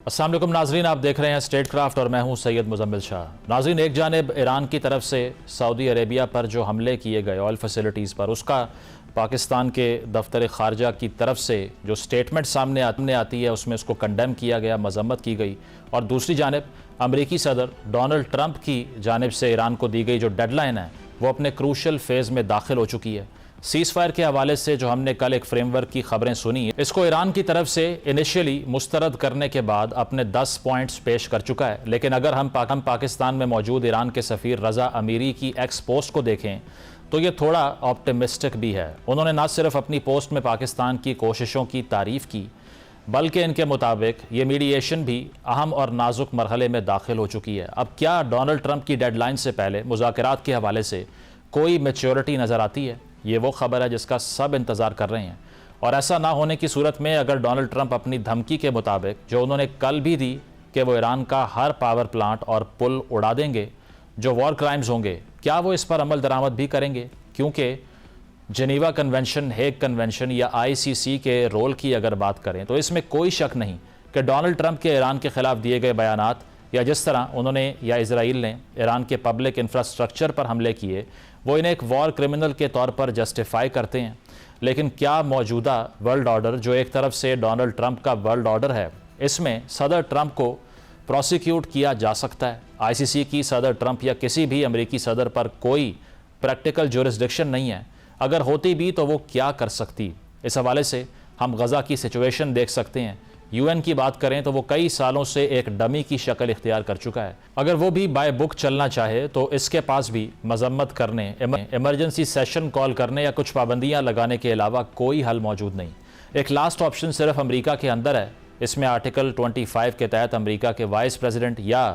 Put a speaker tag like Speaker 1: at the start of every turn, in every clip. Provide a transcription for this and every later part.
Speaker 1: السلام علیکم ناظرین، آپ دیکھ رہے ہیں اسٹیٹ کرافٹ اور میں ہوں سید مزمل شاہ۔ ناظرین، ایک جانب ایران کی طرف سے سعودی عربیہ پر جو حملے کیے گئے آئل فیسلٹیز پر، اس کا پاکستان کے دفتر خارجہ کی طرف سے جو سٹیٹمنٹ سامنے آتی ہے اس میں اس کو کنڈیم کیا گیا، مذمت کی گئی، اور دوسری جانب امریکی صدر ڈونلڈ ٹرمپ کی جانب سے ایران کو دی گئی جو ڈیڈ لائن ہے وہ اپنے کروشل فیز میں داخل ہو چکی ہے۔ سیز فائر کے حوالے سے جو ہم نے کل ایک فریم ورک کی خبریں سنی، اس کو ایران کی طرف سے انیشیلی مسترد کرنے کے بعد اپنے 10 پوائنٹس پیش کر چکا ہے، لیکن اگر ہم پاکستان میں موجود ایران کے سفیر رضا امیری کی ایکس پوسٹ کو دیکھیں تو یہ تھوڑا آپٹیمسٹک بھی ہے۔ انہوں نے نہ صرف اپنی پوسٹ میں پاکستان کی کوششوں کی تعریف کی، بلکہ ان کے مطابق یہ میڈییشن بھی اہم اور نازک مرحلے میں داخل ہو چکی ہے۔ اب کیا ڈونلڈ ٹرمپ کی ڈیڈ لائن سے پہلے مذاکرات کے حوالے سے کوئی میچورٹی نظر آتی ہے؟ یہ وہ خبر ہے جس کا سب انتظار کر رہے ہیں، اور ایسا نہ ہونے کی صورت میں اگر ڈونلڈ ٹرمپ اپنی دھمکی کے مطابق جو انہوں نے کل بھی دی کہ وہ ایران کا ہر پاور پلانٹ اور پل اڑا دیں گے جو وار کرائمز ہوں گے، کیا وہ اس پر عمل درآمد بھی کریں گے؟ کیونکہ جنیوا کنونشن، ہیگ کنونشن یا ICC کے رول کی اگر بات کریں تو اس میں کوئی شک نہیں کہ ڈونلڈ ٹرمپ کے ایران کے خلاف دیے گئے بیانات یا جس طرح انہوں نے یا اسرائیل نے ایران کے پبلک انفراسٹرکچر پر حملے کیے، وہ انہیں ایک وار کرمنل کے طور پر جسٹیفائی کرتے ہیں۔ لیکن کیا موجودہ ورلڈ آرڈر جو ایک طرف سے ڈونلڈ ٹرمپ کا ورلڈ آرڈر ہے، اس میں صدر ٹرمپ کو پروسیکیوٹ کیا جا سکتا ہے؟ ICC کی صدر ٹرمپ یا کسی بھی امریکی صدر پر کوئی پریکٹیکل جورسڈکشن نہیں ہے، اگر ہوتی بھی تو وہ کیا کر سکتی؟ اس حوالے سے ہم غزہ کی سچویشن دیکھ سکتے ہیں۔ UN کی بات کریں تو وہ کئی سالوں سے ایک ڈمی کی شکل اختیار کر چکا ہے، اگر وہ بھی بائی بک چلنا چاہے تو اس کے پاس بھی مذمت کرنے، ایمرجنسی سیشن کال کرنے یا کچھ پابندیاں لگانے کے علاوہ کوئی حل موجود نہیں۔ ایک لاسٹ آپشن صرف امریکہ کے اندر ہے، اس میں آرٹیکل 25 کے تحت امریکہ کے وائس پریزیڈنٹ یا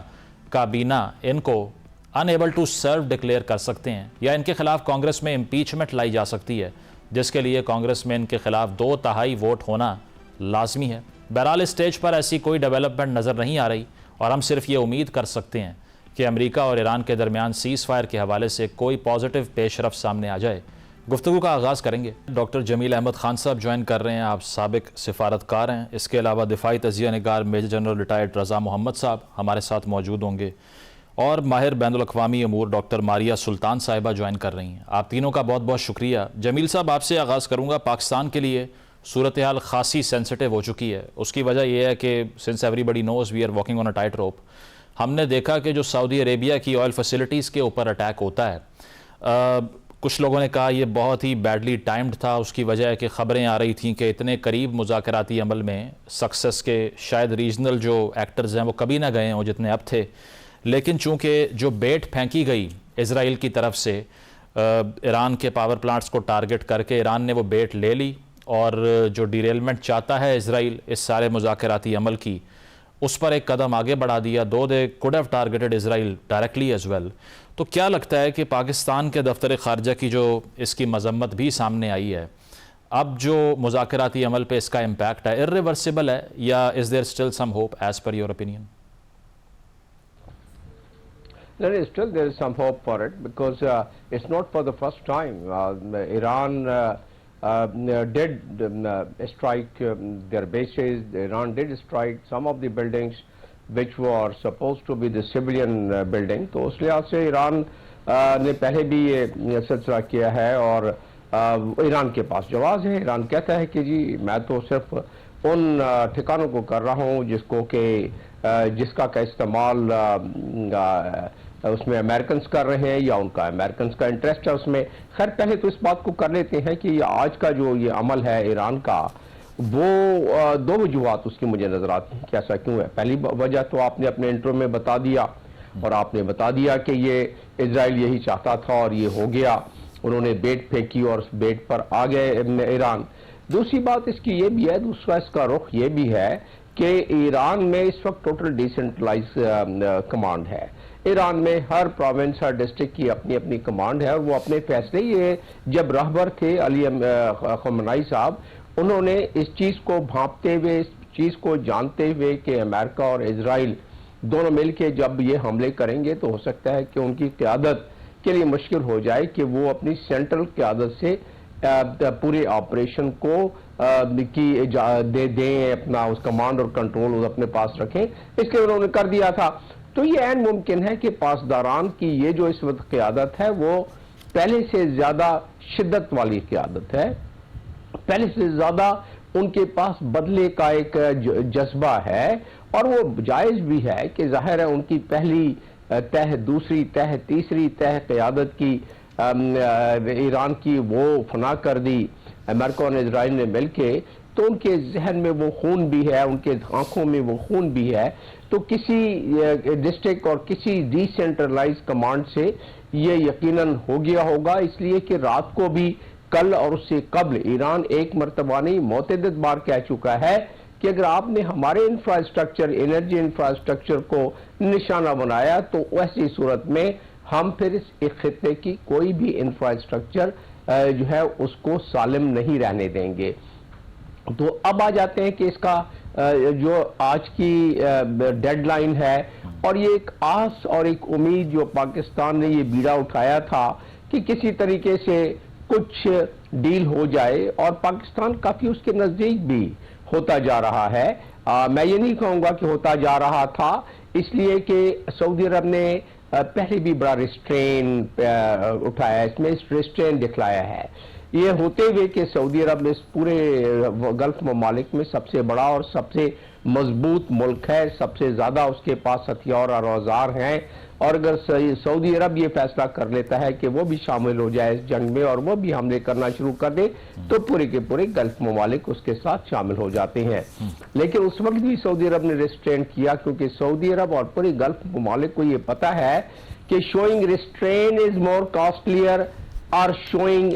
Speaker 1: کابینہ ان کو انیبل ٹو سرو ڈکلیئر کر سکتے ہیں، یا ان کے خلاف کانگریس میں امپیچمنٹ لائی جا سکتی ہے، جس کے لیے کانگریس میں ان کے خلاف 2/3 ووٹ ہونا لازمی ہے۔ بہرحال اس سٹیج پر ایسی کوئی ڈیولپمنٹ نظر نہیں آ رہی، اور ہم صرف یہ امید کر سکتے ہیں کہ امریکہ اور ایران کے درمیان سیز فائر کے حوالے سے کوئی پازیٹیو پیش رفت سامنے آ جائے۔ گفتگو کا آغاز کریں گے۔ ڈاکٹر جمیل احمد خان صاحب جوائن کر رہے ہیں، آپ سابق سفارتکار ہیں۔ اس کے علاوہ دفاعی تجزیہ نگار میجر جنرل ریٹائرڈ رضا محمد صاحب ہمارے ساتھ موجود ہوں گے، اور ماہر بین الاقوامی امور ڈاکٹر ماریہ سلطان صاحبہ جوائن کر رہی ہیں۔ آپ تینوں کا بہت بہت شکریہ۔ جمیل صاحب، آپ سے آغاز کروں گا۔ پاکستان کے لیے صورتحال خاصی سینسٹیو ہو چکی ہے، اس کی وجہ یہ ہے کہ since everybody knows we are walking on a tight rope, ہم نے دیکھا کہ جو سعودی عربیہ کی آئل فیسلٹیز کے اوپر اٹیک ہوتا ہے، کچھ لوگوں نے کہا یہ بہت ہی بیڈلی ٹائمڈ تھا، اس کی وجہ ہے کہ خبریں آ رہی تھیں کہ اتنے قریب مذاکراتی عمل میں سکسس کے شاید ریجنل جو ایکٹرز ہیں وہ کبھی نہ گئے ہوں جتنے اب تھے، لیکن چونکہ جو بیٹ پھینکی گئی اسرائیل کی طرف سے ایران کے پاور پلانٹس کو ٹارگٹ کر کے، ایران نے وہ بیٹ لے لی، اور جو ڈیریلمنٹ چاہتا ہے اسرائیل اس سارے مذاکراتی عمل کی، اس پر ایک قدم آگے بڑھا دیا۔ Though they could have targeted Israel directly as well. تو کیا لگتا ہے کہ پاکستان کے دفتر خارجہ کی جو اس کی مذمت بھی سامنے آئی ہے، اب جو مذاکراتی عمل پہ اس کا امپیکٹ ہے irreversible ہے، یا is there still some hope as per your opinion?
Speaker 2: Still there is some hope for it, because it's not for the first time. Iran did strike their bases. Iran did strike some of the buildings which were supposed to be the civilian building. تو اس لحاظ سے ایران نے پہلے بھی یہ سلسلہ کیا ہے، اور ایران کے پاس جواز ہے۔ ایران کہتا ہے کہ جی میں تو صرف ان ٹھکانوں کو کر رہا ہوں جس کا استعمال اس میں امریکنز کر رہے ہیں، یا ان کا امریکنز کا انٹرسٹ ہے اس میں۔ خیر، پہلے تو اس بات کو کر لیتے ہیں کہ آج کا جو یہ عمل ہے ایران کا، وہ دو وجوہات اس کی مجھے نظر آتی ہیں کہ ایسا کیوں ہے۔ پہلی وجہ تو آپ نے اپنے انٹرو میں بتا دیا، اور آپ نے بتا دیا کہ یہ اسرائیل یہی چاہتا تھا اور یہ ہو گیا، انہوں نے بیٹ پھینکی اور اس بیٹ پر آ گئے ایران۔ دوسری بات اس کی یہ بھی ہے، دوسرا اس کا رخ یہ بھی ہے کہ ایران میں اس وقت ٹوٹل ڈیسنٹرلائز کمانڈ ہے۔ ایران میں ہر پروونس، ہر ڈسٹرکٹ کی اپنی اپنی کمانڈ ہے، اور وہ اپنے فیصلے، یہ جب رہبر تھے علی خامنئی صاحب، انہوں نے اس چیز کو بھانپتے ہوئے، اس چیز کو جانتے ہوئے کہ امریکہ اور اسرائیل دونوں مل کے جب یہ حملے کریں گے تو ہو سکتا ہے کہ ان کی قیادت کے لیے مشکل ہو جائے کہ وہ اپنی سینٹرل قیادت سے پورے آپریشن کو کی دیں اپنا اس کمانڈ اور کنٹرول اپنے پاس رکھیں، اس لیے انہوں نے کر دیا تھا. تو یہ عین ممکن ہے کہ پاسداران کی یہ جو اس وقت قیادت ہے وہ پہلے سے زیادہ شدت والی قیادت ہے، پہلے سے زیادہ ان کے پاس بدلے کا ایک جذبہ ہے، اور وہ جائز بھی ہے کہ ظاہر ہے ان کی پہلی تہ، دوسری تہ، تیسری تہ قیادت کی ایران کی وہ فنا کر دی امریکہ اور اسرائیل نے مل کے، تو ان کے ذہن میں وہ خون بھی ہے، ان کے آنکھوں میں وہ خون بھی ہے. تو کسی ڈسٹرکٹ اور کسی ڈی سینٹرلائز کمانڈ سے یہ یقیناً ہو گیا ہوگا، اس لیے کہ رات کو بھی کل اور اس سے قبل ایران ایک مرتبہ نہیں متعدد بار کہہ چکا ہے کہ اگر آپ نے ہمارے انفراسٹرکچر، انرجی انفراسٹرکچر کو نشانہ بنایا تو ایسی صورت میں ہم پھر اس خطے کی کوئی بھی انفراسٹرکچر جو ہے اس کو سالم نہیں رہنے دیں گے. تو اب آ جاتے ہیں کہ اس کا جو آج کی ڈیڈ لائن ہے، اور یہ ایک آس اور ایک امید جو پاکستان نے یہ بیڑا اٹھایا تھا کہ کسی طریقے سے کچھ ڈیل ہو جائے، اور پاکستان کافی اس کے نزدیک بھی ہوتا جا رہا ہے. میں یہ نہیں کہوں گا کہ ہوتا جا رہا تھا، اس لیے کہ سعودی عرب نے پہلے بھی بڑا ریسٹرین اٹھایا ہے، اس میں ریسٹرین دکھلایا ہے. یہ ہوتے ہوئے کہ سعودی عرب اس پورے گلف ممالک میں سب سے بڑا اور سب سے مضبوط ملک ہے، سب سے زیادہ اس کے پاس ہتھیار اور اوزار ہیں، اور اگر سعودی عرب یہ فیصلہ کر لیتا ہے کہ وہ بھی شامل ہو جائے اس جنگ میں اور وہ بھی حملے کرنا شروع کر دے، تو پورے کے پورے گلف ممالک اس کے ساتھ شامل ہو جاتے ہیں. لیکن اس وقت بھی سعودی عرب نے ریسٹرین کیا، کیونکہ سعودی عرب اور پورے گلف ممالک کو یہ پتا ہے کہ شوئنگ ریسٹرین از مور کاسٹلیئر اور شوئنگ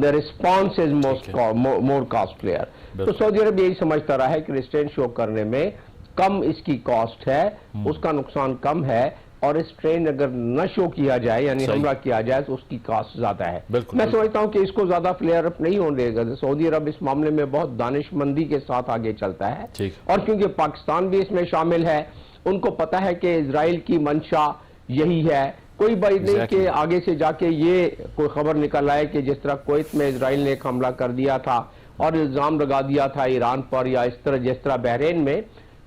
Speaker 2: the response is more costlier. تو سعودی عرب یہی سمجھتا رہا ہے کہ ریسٹرین شو کرنے میں کم اس کی کاسٹ ہے، اس کا نقصان کم ہے، اور ریسٹرین اگر نہ شو کیا جائے یعنی حملہ کیا جائے تو اس کی کاسٹ زیادہ ہے. میں سمجھتا ہوں کہ اس کو زیادہ فلیئر اپ نہیں ہونے دے گا. سعودی عرب اس معاملے میں بہت دانش مندی کے ساتھ آگے چلتا ہے، اور کیونکہ پاکستان بھی اس میں شامل ہے، ان کو پتا ہے کہ اسرائیل کی منشا یہی ہے. کوئی بات نہیں کہ آگے سے جا کے یہ کوئی خبر نکل آئے کہ جس طرح کویت میں اسرائیل نے ایک حملہ کر دیا تھا اور الزام لگا دیا تھا ایران پر، یا جس طرح بحرین میں،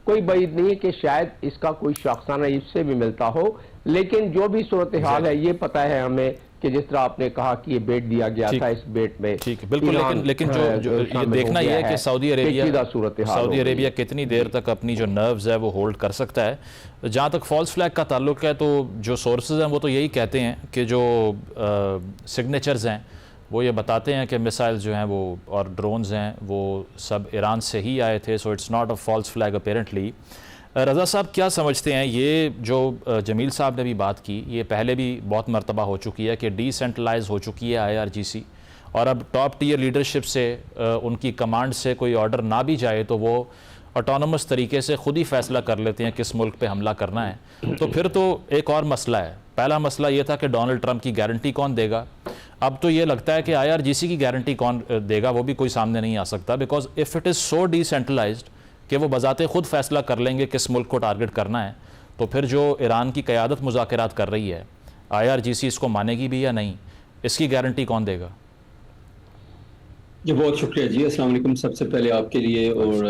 Speaker 2: کوئی بعید نہیں ہے کہ شاید اس کا کوئی شاخسانہ اس سے بھی ملتا ہو. لیکن جو بھی صورتحال ہے یہ پتہ ہے ہمیں کہ جس طرح آپ نے کہا کہ یہ بیٹ دیا گیا تھا، اس بیٹ میں
Speaker 1: ٹھیک ہے بالکل. لیکن جو یہ دیکھنا یہ ہے کہ سعودی عربیہ کتنی دیر تک اپنی جو نروز ہے وہ ہولڈ کر سکتا ہے. جہاں تک فالس فلیگ کا تعلق ہے تو جو سورسز ہیں وہ تو یہی کہتے ہیں کہ جو سگنیچرز ہیں وہ یہ بتاتے ہیں کہ میسائل جو ہیں وہ اور ڈرونز ہیں وہ سب ایران سے ہی آئے تھے. So it's not a false flag apparently. Raza صاحب کیا سمجھتے ہیں، یہ جو جمیل صاحب نے بھی بات کی یہ پہلے بھی بہت مرتبہ ہو چکی ہے کہ ڈی سینٹرلائز ہو چکی ہے IRGC، اور اب ٹاپ ٹیئر لیڈرشپ سے ان کی کمانڈ سے کوئی آرڈر نہ بھی جائے تو وہ آٹونومس طریقے سے خود ہی فیصلہ کر لیتے ہیں کس ملک پہ حملہ کرنا ہے. تو پھر تو ایک اور مسئلہ ہے. پہلا مسئلہ یہ تھا کہ ڈونلڈ ٹرمپ کی گارنٹی کون دے گا. اب تو یہ لگتا ہے کہ IRGC کی گارنٹی کون دے گا، وہ بھی کوئی سامنے نہیں آ سکتا، because of it is so decentralised کہ وہ بذات خود فیصلہ کر لیں گے کس ملک کو ٹارگٹ کرنا ہے، تو پھر جو ایران کی قیادت مذاکرات کر رہی ہے IRGC اس کو مانے گی بھی یا نہیں، اس کی گارنٹی کون دے گا؟
Speaker 3: جی بہت شکریہ جی. السلام علیکم سب سے پہلے آپ کے لیے اور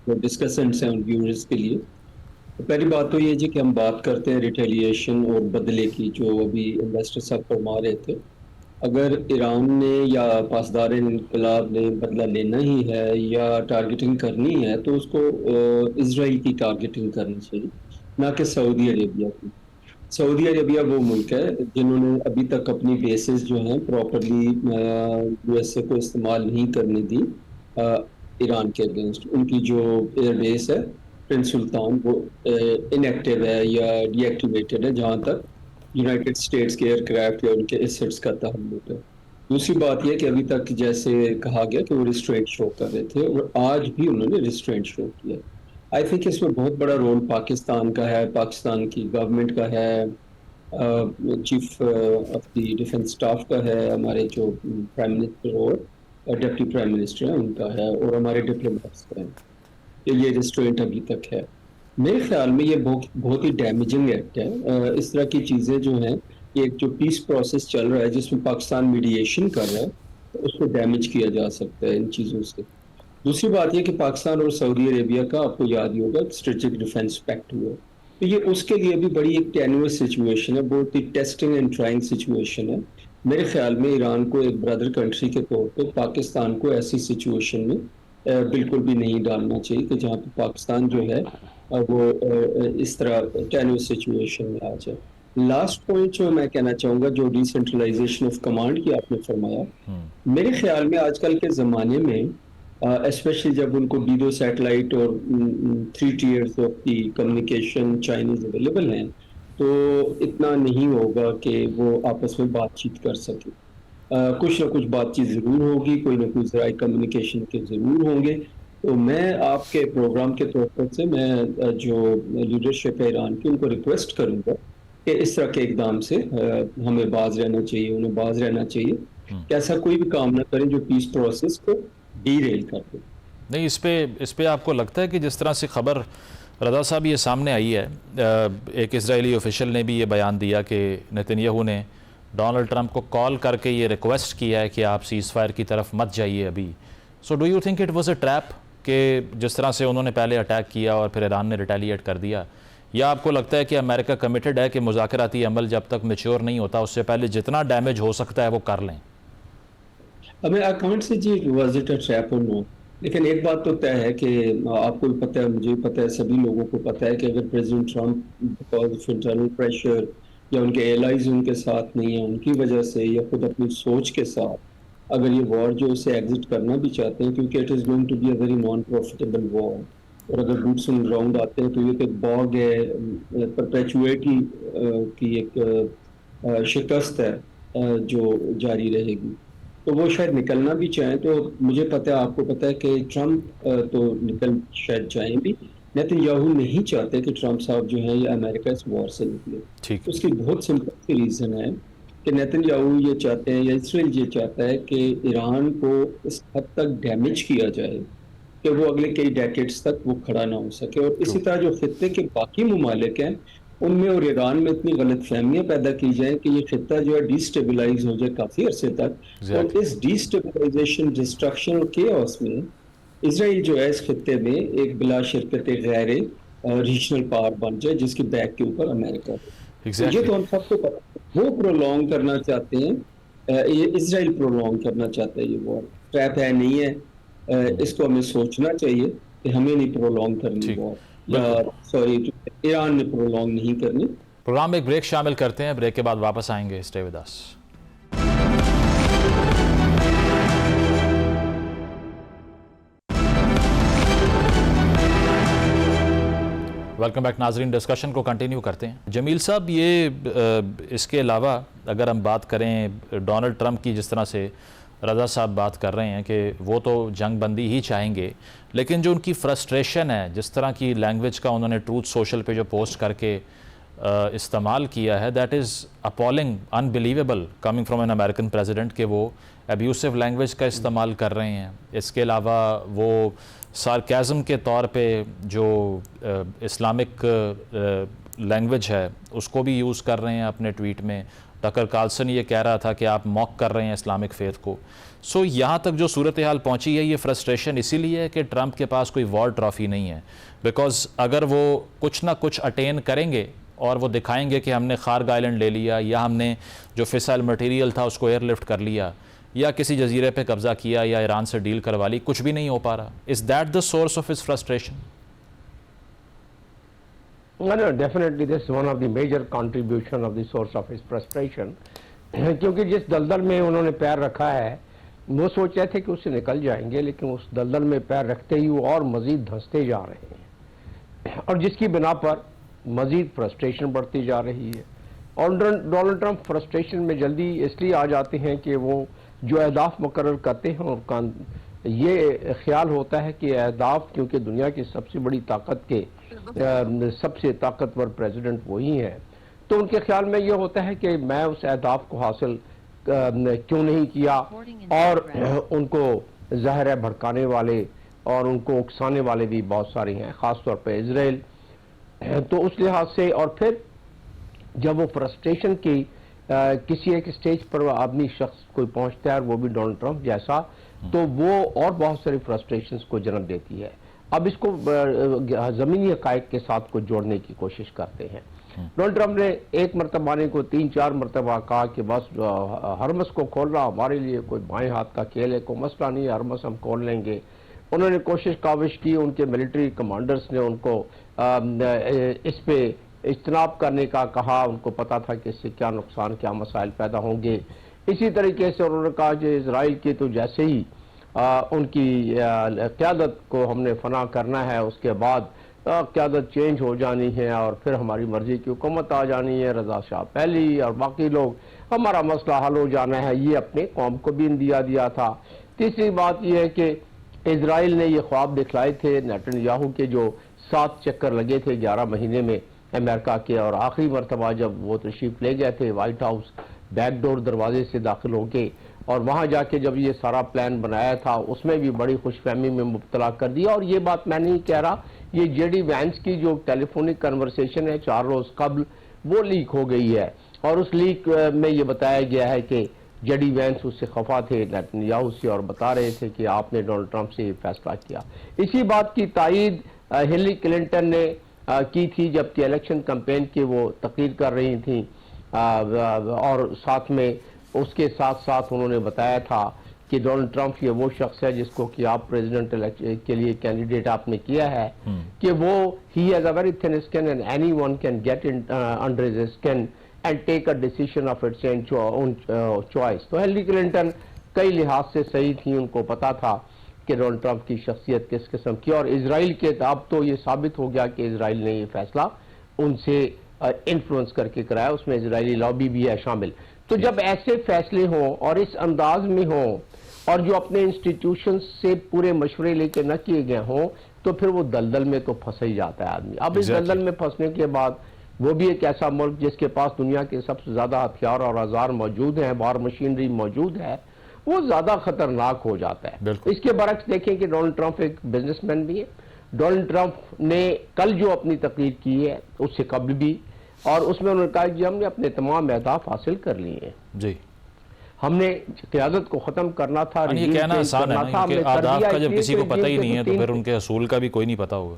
Speaker 3: ڈسکسنٹس ہیں ویورز کے لیے. پہلی بات تو یہ جی کہ ہم بات کرتے ہیں ریٹیلیشن اور بدلے کی، جو ابھی انویسٹر صاحب فرما رہے تھے. اگر ایران نے یا پاسدار انقلاب نے بدلہ لینا ہی ہے یا ٹارگیٹنگ کرنی ہے تو اس کو اسرائیل کی ٹارگیٹنگ کرنی چاہیے، نہ کہ سعودی عربیہ کی. سعودی عربیہ وہ ملک ہے جنہوں نے ابھی تک اپنی بیسز جو ہیں پراپرلی USA کو استعمال نہیں کرنے دی ایران کے اگینسٹ. ان کی جو ایئر بیس ہے پرنس سلطان وہ انیکٹیو ہے یا ڈی ایکٹیویٹڈ ہے جہاں تک یونائٹڈ اسٹیٹس کے ایئر کرافٹ یا ان کے ایسٹس کا تعلق ہے. دوسری بات یہ کہ ابھی تک جیسے کہا گیا کہ وہ ریسٹرینٹ شو کر رہے تھے اور آج بھی انہوں نے ریسٹرینٹ شو کیا. آئی تھنک اس میں بہت بڑا رول پاکستان کا ہے، پاکستان کی گورنمنٹ کا ہے، chief of the defence staff کا ہے، ہمارے جو پرائم منسٹر اور ڈپٹی پرائم منسٹر ہیں ان کا ہے، اور ہمارے ڈپلومیٹس کا ہے کہ یہ ریسٹرینٹ ابھی تک ہے. میرے خیال میں یہ بہت ہی ڈیمیجنگ ایکٹ ہے. اس طرح کی چیزیں جو ہیں، ایک جو پیس پروسیس چل رہا ہے جس میں پاکستان میڈیشن کر رہا ہے، اس کو ڈیمیج کیا جا سکتا ہے ان چیزوں سے. دوسری بات یہ کہ پاکستان اور سعودی عربیہ کا آپ کو یاد ہی ہوگا اسٹریٹجک ڈیفینس پیکٹ ہوا، تو یہ اس کے لیے بھی بڑی ایک ٹینوس سچویشن ہے، بہت ہی ٹیسٹنگ اینڈ ٹرائنگ سچویشن ہے۔ میرے خیال میں ایران کو ایک برادر کنٹری کے طور پہ پاکستان کو ایسی سچویشن میں بالکل بھی نہیں ڈالنا چاہیے کہ جہاں پہ پاکستان جو ہے وہ اس طرح ٹینوس سچویشن میں آ جائے۔ لاسٹ پوائنٹ جو میں کہنا چاہوں گا، جو ڈیسینٹرلائزیشن آف کمانڈ کی آپ نے فرمایا، میرے خیال میں آج کل کے زمانے میں اسپیشلی جب ان کو ڈیڈو سیٹلائٹ اور 3 tears of the communication Chinese available ہیں، تو اتنا نہیں ہوگا کہ وہ آپس میں بات چیت کر سکیں۔ کچھ نہ کچھ بات چیت ضرور ہوگی، کوئی نہ کوئی ذرائع کمیونیکیشن کے ضرور ہوں گے۔ تو میں آپ کے پروگرام کے طور پر سے میں جو لیڈرشپ ہے ایران کی، ان کو ریکویسٹ کروں گا کہ اس طرح کے اقدام سے ہمیں باز رہنا چاہیے، انہیں باز رہنا چاہیے کہ ایسا کوئی بھی کام نہ کریں جو پیس پروسیس کو ڈی ریل کر دے۔
Speaker 1: نہیں، اس پہ آپ کو لگتا ہے کہ جس طرح سے خبر رضا صاحب یہ سامنے آئی ہے، ایک اسرائیلی آفیشل نے بھی یہ بیان دیا کہ نیتن یاہو نے ڈونلڈ ٹرمپ کو کال کر کے یہ ریکویسٹ کیا ہے کہ آپ سیز فائر کی طرف مت جائیے ابھی، so do you think it was a trap کہ جس طرح سے انہوں نے پہلے اٹیک کیا اور پھر ایران نے ریٹیلیٹ کر دیا، یا آپ کو لگتا ہے کہ امریکہ کمیٹڈ ہے کہ مذاکراتی عمل جب تک میچور نہیں ہوتا اس سے پہلے جتنا ڈیمیج ہو سکتا ہے وہ کر لیں؟
Speaker 3: میں آئی کانٹ سے جی واز اٹ اے ٹریپ اور نو، لیکن ایک بات تو طے ہے کہ آپ کو بھی پتہ ہے، مجھے بھی پتہ ہے، سبھی لوگوں کو پتہ ہے کہ اگر president Trump because of internal pressure یا ان کے ایلائز ان کے ساتھ نہیں ہیں ان کی وجہ سے، یا خود اپنی سوچ کے ساتھ اگر یہ وار جو اسے ایگزٹ کرنا بھی چاہتے ہیں، کیونکہ it is going to be a very non profitable war, اور اگر روٹس آن گراؤنڈ آتے ہیں تو یہ ایک باغ ہے، پرپیچویٹی کی ایک شکست ہے جو جاری رہے گی، تو وہ شاید نکلنا بھی چاہیں۔ تو مجھے پتہ ہے، آپ کو پتہ ہے کہ ٹرمپ تو نکل شاید جائیں بھی، نیتن یاہو نہیں چاہتے کہ ٹرمپ صاحب جو ہیں یہ امریکہ اس وار سے نکلے۔ اس کی بہت سمپل سی ریزن ہے کہ نیتن یاہو یہ چاہتے ہیں، یا اسرائیل یہ چاہتا ہے کہ ایران کو اس حد تک ڈیمیج کیا جائے کہ وہ اگلے کئی ڈیکیڈز تک وہ کھڑا نہ ہو سکے، اور اسی طرح جو خطے کے باقی ممالک ہیں ان میں اور ایران میں اتنی غلط فہمیاں پیدا کی جائیں کہ یہ خطہ جو ہے ڈی سٹیبلائز ہو جائے کافی عرصے تک، اور اس ڈی سٹیبلائزیشن، ڈسٹرکشن اور کیوس میں اسرائیل جو ہے اس خطے میں ایک بلا شرکت غیر ریجنل پاور بن جائے جس کی بیک کے اوپر امریکہ ہے۔ یہ تو ہم سب کو پتہ، وہ پرولونگ کرنا چاہتے ہیں، یہ اسرائیل پرولونگ کرنا چاہتا ہے، یہ وار ٹریپ ہے نہیں ہے، اس کو ہمیں سوچنا چاہیے کہ ہمیں نہیں پرولونگ کرنی وار، سوری ایران نے پرولونگ نہیں کرنی۔
Speaker 1: پروگرام میں ایک بریک شامل کرتے ہیں، بریک کے بعد واپس آئیں گے، stay with us. Welcome back ناظرین، ڈسکشن کو کنٹینیو کرتے ہیں۔ جمیل صاحب، یہ اس کے علاوہ اگر ہم بات کریں ڈونلڈ ٹرمپ کی، جس طرح سے رضا صاحب بات کر رہے ہیں کہ وہ تو جنگ بندی ہی چاہیں گے، لیکن جو ان کی فرسٹریشن ہے، جس طرح کی لینگویج کا انہوں نے ٹروتھ سوشل پہ جو پوسٹ کر کے استعمال کیا ہے، that is appalling, unbelievable coming from an American president, کہ وہ ابیوسو لینگویج کا استعمال کر رہے ہیں۔ اس کے علاوہ وہ سارکیزم کے طور پہ جو اسلامک لینگویج ہے اس کو بھی یوز کر رہے ہیں اپنے ٹویٹ میں۔ ٹکر کارلسن یہ کہہ رہا تھا کہ آپ موک کر رہے ہیں اسلامک فیتھ کو۔ سو یہاں تک جو صورتحال پہنچی ہے، یہ فرسٹریشن اسی لیے ہے کہ ٹرمپ کے پاس کوئی وار ٹرافی نہیں ہے، بیکاز اگر وہ کچھ نہ کچھ اٹین کریں گے اور وہ دکھائیں گے کہ ہم نے خارگ آئلینڈ لے لیا، یا ہم نے جو فسائل مٹیریل تھا اس کو ایئر لفٹ کر لیا، یا کسی جزیرے پہ قبضہ کیا، یا ایران سے ڈیل کروا لی، کچھ بھی نہیں ہو پا رہا۔ Is that the source of his frustration?
Speaker 2: No, definitely this is one of the major contribution of the source of his frustration. کیونکہ جس دلدل میں انہوں نے پیر رکھا ہے، وہ سوچ رہے تھے کہ اس سے نکل جائیں گے، لیکن اس دلدل میں پیر رکھتے ہی وہ اور مزید دھنستے جا رہے ہیں، اور جس کی بنا پر مزید فرسٹریشن بڑھتی جا رہی ہے۔ اور ڈونلڈ ٹرمپ فرسٹریشن میں جلدی اس لیے آ جاتے ہیں کہ وہ جو اہداف مقرر کرتے ہیں، اور یہ خیال ہوتا ہے کہ اہداف، کیونکہ دنیا کی سب سے بڑی طاقت کے سب سے طاقتور پریزیڈنٹ وہی ہیں، تو ان کے خیال میں یہ ہوتا ہے کہ میں اس اہداف کو حاصل کیوں نہیں کیا، اور ان کو ظاہر ہے بھڑکانے والے اور ان کو اکسانے والے بھی بہت سارے ہیں، خاص طور پہ اسرائیل۔ تو اس لحاظ سے، اور پھر جب وہ فرسٹریشن کی کسی ایک سٹیج پر آدمی شخص کوئی پہنچتا ہے، اور وہ بھی ڈونلڈ ٹرمپ جیسا، تو وہ اور بہت ساری فرسٹریشنز کو جنم دیتی ہے. اب اس کو زمینی حقائق کے ساتھ کو جوڑنے کی کوشش کرتے ہیں. ڈونلڈ ٹرمپ نے ایک مرتبہ نے کو 3-4 مرتبہ کہا کہ بس ہرمس کو کھولنا ہمارے لیے کوئی بائیں ہاتھ کا کھیل ہے, کوئی مسئلہ نہیں ہے, ہرمس ہم کھول لیں گے. انہوں نے کاوش کی, ان کے ملٹری کمانڈرز نے ان کو اس پہ اجتناب کرنے کا کہا. ان کو پتا تھا کہ اس سے کیا نقصان, کیا مسائل پیدا ہوں گے. اسی طریقے سے انہوں نے کہا کہ اسرائیل کی تو جیسے ہی ان کی قیادت کو ہم نے فنا کرنا ہے, اس کے بعد قیادت چینج ہو جانی ہے اور پھر ہماری مرضی کی حکومت آ جانی ہے, رضا شاہ پہلی اور باقی لوگ, ہمارا مسئلہ حل ہو جانا ہے. یہ اپنے قوم کو بھی اندیا دیا تھا. تیسری بات یہ ہے کہ اسرائیل نے یہ خواب دکھلائے تھے نیتن یاہو کے, جو 7 چکر لگے تھے 11 مہینے میں امریکہ کے, اور آخری مرتبہ جب وہ تشریف لے گئے تھے وائٹ ہاؤس بیک ڈور دروازے سے داخل ہو کے, اور وہاں جا کے جب یہ سارا پلان بنایا تھا اس میں بھی بڑی خوش فہمی میں مبتلا کر دیا. اور یہ بات میں نہیں کہہ رہا, یہ جے ڈی وینس کی جو ٹیلی فونک کنورسیشن ہے 4 روز قبل, وہ لیک ہو گئی ہے, اور اس لیک میں یہ بتایا گیا ہے کہ جے ڈی وینس اس سے خفا تھے نیتن یاہو سے, اور بتا رہے تھے کہ آپ نے ڈونلڈ ٹرمپ سے یہ فیصلہ کیا. اسی بات کی تائید ہلری کلنٹن نے کی تھی جب کہ الیکشن کمپین کی وہ تقریر کر رہی تھیں, اور ساتھ میں اس کے ساتھ ساتھ انہوں نے بتایا تھا کہ ڈونلڈ ٹرمپ یہ وہ شخص ہے جس کو کہ آپ پریزیڈنٹ کے لیے کینڈیڈیٹ آپ نے کیا ہے, کہ وہ he has a very thin skin and any one can get under his skin and take a decision of its own choice. تو ہلری کلنٹن کئی لحاظ سے صحیح تھیں, ان کو پتا تھا کہ ڈونلڈ ٹرمپ کی شخصیت کس قسم کی, اور اسرائیل کے اب تو یہ ثابت ہو گیا کہ اسرائیل نے یہ فیصلہ ان سے انفلوئنس کر کے کرایا, اس میں اسرائیلی لابی بھی ہے شامل. تو جب ایسے فیصلے ہوں اور اس انداز میں ہوں, اور جو اپنے انسٹیٹیوشنز سے پورے مشورے لے کے نہ کیے گئے ہوں, تو پھر وہ دلدل میں تو پھنس ہی جاتا ہے آدمی. اب اس دلدل میں پھنسنے کے بعد وہ بھی ایک ایسا ملک جس کے پاس دنیا کے سب سے زیادہ ہتھیار اور اوزار موجود ہیں, وار مشینری موجود ہے, وہ زیادہ خطرناک ہو جاتا ہے. اس کے برعکس دیکھیں کہ ڈونلڈ ٹرمپ ایک بزنس مین بھی ہے. ڈونلڈ ٹرمپ نے کل جو اپنی تقریر کی ہے اس سے قبل بھی, اور اس میں انہوں نے کہا کہ ہم نے اپنے تمام اہداف حاصل کر لیے ہیں.
Speaker 1: جی,
Speaker 2: ہم نے قیادت کو ختم کرنا تھا.
Speaker 1: یہ کہنا آسان ہے نا, کیونکہ اہداف کا جب کسی کو پتہ ہی نہیں ہے تو پھر ان کے حصول کا بھی کوئی نہیں پتہ ہوگا.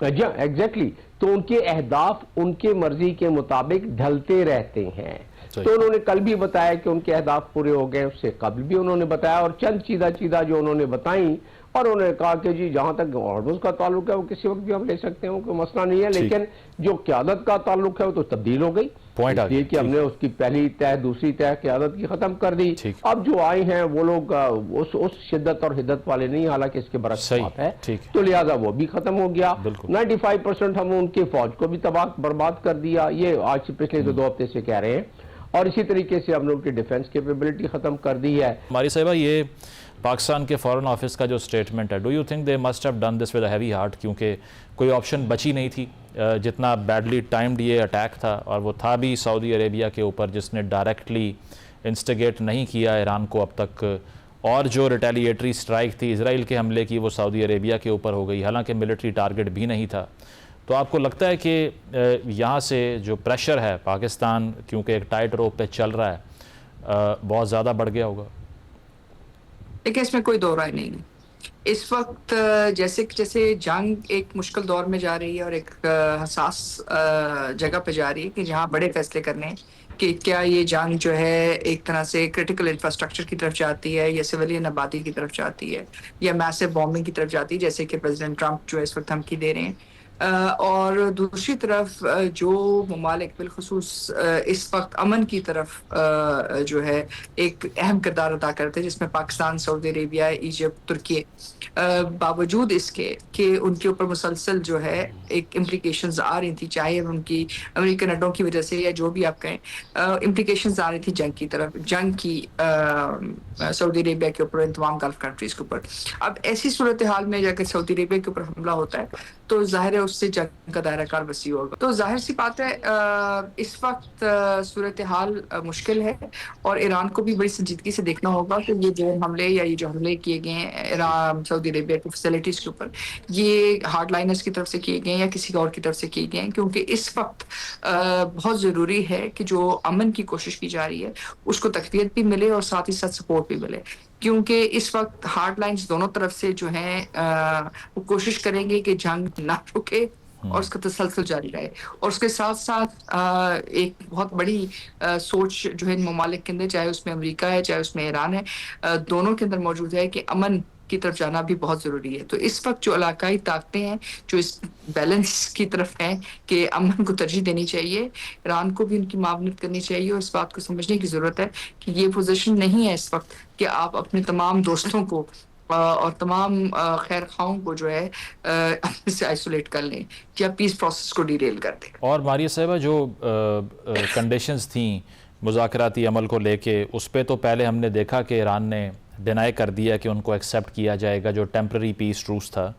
Speaker 2: جی ایگزیکٹلی, تو ان کے اہداف ان کے مرضی کے مطابق ڈھلتے رہتے ہیں. تو انہوں نے کل بھی بتایا کہ ان کے اہداف پورے ہو گئے, اس سے قبل بھی انہوں نے بتایا, اور چند چیزہ جو انہوں نے بتائیں, اور انہوں نے کہا کہ جی جہاں تک ہارمز کا تعلق ہے وہ کسی وقت بھی ہم لے سکتے ہیں, کوئی مسئلہ نہیں ہے, لیکن جو قیادت کا تعلق ہے وہ تو تبدیل ہو گئی, اس لیے کہ ہم نے اس کی پہلی تہ دوسری تہ قیادت کی ختم کر دی. اب جو آئے ہیں وہ لوگ اس شدت اور حدت والے نہیں, حالانکہ اس کے برعکس بات ہے, تو لہٰذا وہ بھی ختم ہو گیا. 95% ہم ان کی فوج کو بھی تباہ برباد کر دیا, یہ آج سے پچھلے 2 ہفتے سے کہہ رہے ہیں, اور اسی طریقے سے ہم نے ان کی ڈیفنس کیپیبلٹی ختم کر دی ہے.
Speaker 1: ہماری صاحبہ, یہ پاکستان کے فورن آفس کا جو سٹیٹمنٹ ہے, do you think they must have done this with a heavy heart, کیونکہ کوئی آپشن بچی نہیں تھی, جتنا بیڈلی ٹائمڈ یہ اٹیک تھا, اور وہ تھا بھی سعودی عربیہ کے اوپر جس نے ڈائریکٹلی انسٹیگیٹ نہیں کیا ایران کو اب تک, اور جو ریٹیلیٹری سٹرائک تھی اسرائیل کے حملے کی وہ سعودی عربیہ کے اوپر ہو گئی, حالانکہ ملٹری ٹارگٹ بھی نہیں تھا. تو آپ کو لگتا ہے کہ یہاں سے جو پریشر ہے پاکستان, کیونکہ ایک ٹائٹ روپ پہ چل رہا ہے, بہت زیادہ بڑھ گیا ہوگا؟
Speaker 4: لیکن اس میں کوئی دو رائے نہیں ہے. اس وقت جیسے جنگ ایک مشکل دور میں جا رہی ہے اور ایک حساس جگہ پہ جا رہی ہے کہ جہاں بڑے فیصلے کرنے ہیں کہ کیا یہ جنگ جو ہے ایک طرح سے کرٹیکل انفراسٹرکچر کی طرف جاتی ہے, یا سویلین آبادی کی طرف جاتی ہے, یا میسو بومبنگ کی طرف جاتی ہے, جیسے کہ پریزیڈنٹ ٹرمپ جو اس وقت دھمکی دے رہے ہیں. اور دوسری طرف جو ممالک بالخصوص اس وقت امن کی طرف جو ہے ایک اہم کردار ادا کرتے ہیں, جس میں پاکستان, سعودی عربیہ, ایجپٹ, ترکی, باوجود اس کے کہ ان کے اوپر مسلسل جو ہے ایک امپلیکیشنز آ رہی تھیں, چاہے ان کی امریکن اڈوں کی وجہ سے یا جو بھی آپ کہیں, امپلیکیشنز آ رہی تھی جنگ کی طرف, جنگ کی سعودی عربیہ کے اوپر, تمام گلف کنٹریز کے اوپر. اب ایسی صورتحال میں جا کے سعودی عربیہ کے اوپر حملہ ہوتا ہے تو ظاہر ہے اس سے جنگ کا دائرہ کار وسیع ہوگا. تو ظاہر سی بات ہے اس وقت صورتحال مشکل ہے اور ایران کو بھی بڑی سنجیدگی سے دیکھنا ہوگا کہ یہ جو حملے یا یہ جو حملے کیے گئے ہیں ایران سعودی عربیہ کی فیسلٹیز کے اوپر یہ ہارڈ لائنرز کی طرف سے کیے گئے ہیں یا کسی اور کی طرف سے کیے گئے ہیں, کیونکہ اس وقت بہت ضروری ہے کہ جو امن کی کوشش کی جا رہی ہے اس کو تقویت بھی ملے اور ساتھ ہی ساتھ سپورٹ بھی ملے, کیونکہ اس وقت ہارڈ لائنز دونوں طرف سے جو ہیں وہ کوشش کریں گے کہ جنگ نہ رکے اور اس کا تسلسل جاری رہے, اور اس کے ساتھ ساتھ ایک بہت بڑی سوچ جو ہے ان ممالک کے اندر, چاہے اس میں امریکہ ہے چاہے اس میں ایران ہے, دونوں کے اندر موجود ہے کہ امن کی طرف جانا بھی بہت ضروری ہے. تو اس وقت جو علاقائی طاقتیں ہیں جو اس بیلنس کی طرف ہیں کہ امن کو ترجیح دینی چاہیے, ایران کو بھی ان کی معاونت کرنی چاہیے, اور اس بات کو سمجھنے کی ضرورت ہے کہ یہ پوزیشن نہیں ہے اس وقت کہ آپ اپنے تمام دوستوں کو اور تمام خیر خواہوں کو جو ہے اپنے سے آئسولیٹ کر لیں یا پیس پروسیس کو ڈیریل کر دیں.
Speaker 1: اور ماریہ صاحبہ جو کنڈیشنز تھیں مذاکراتی عمل کو لے کے, اس پہ تو پہلے ہم نے دیکھا کہ ایران نے ڈینائی کر دیا کہ ان کو ایکسیپٹ کیا جائے گا جو ٹیمپرری پیس ٹروس تھا,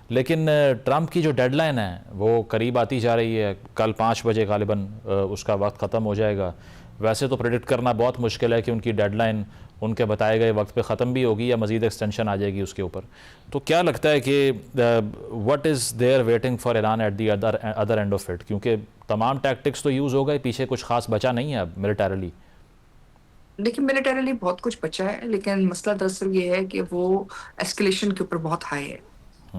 Speaker 1: لیکن ٹرمپ کی جو ڈیڈ لائن ہے وہ قریب آتی جا رہی ہے, کل 5 بجے غالباً اس کا وقت ختم ہو جائے گا. ویسے تو پریڈکٹ کرنا بہت مشکل ہے کہ ان کی ڈیڈ لائن ان کے بتائے گئے وقت پہ ختم بھی ہوگی یا مزید ایکسٹینشن آ جائے گی اس کے اوپر. تو کیا لگتا ہے کہ what is there waiting for Iran at the other end of it, کیونکہ تمام ٹیکٹکس تو یوز ہو گئے, پیچھے کچھ خاص بچا نہیں ہے اب ملیٹریلی.
Speaker 4: دیکھیں ملیٹریلی بہت کچھ بچا ہے, لیکن مسئلہ دراصل یہ ہے کہ وہ ایسکلیشن کے اوپر بہت ہائی ہے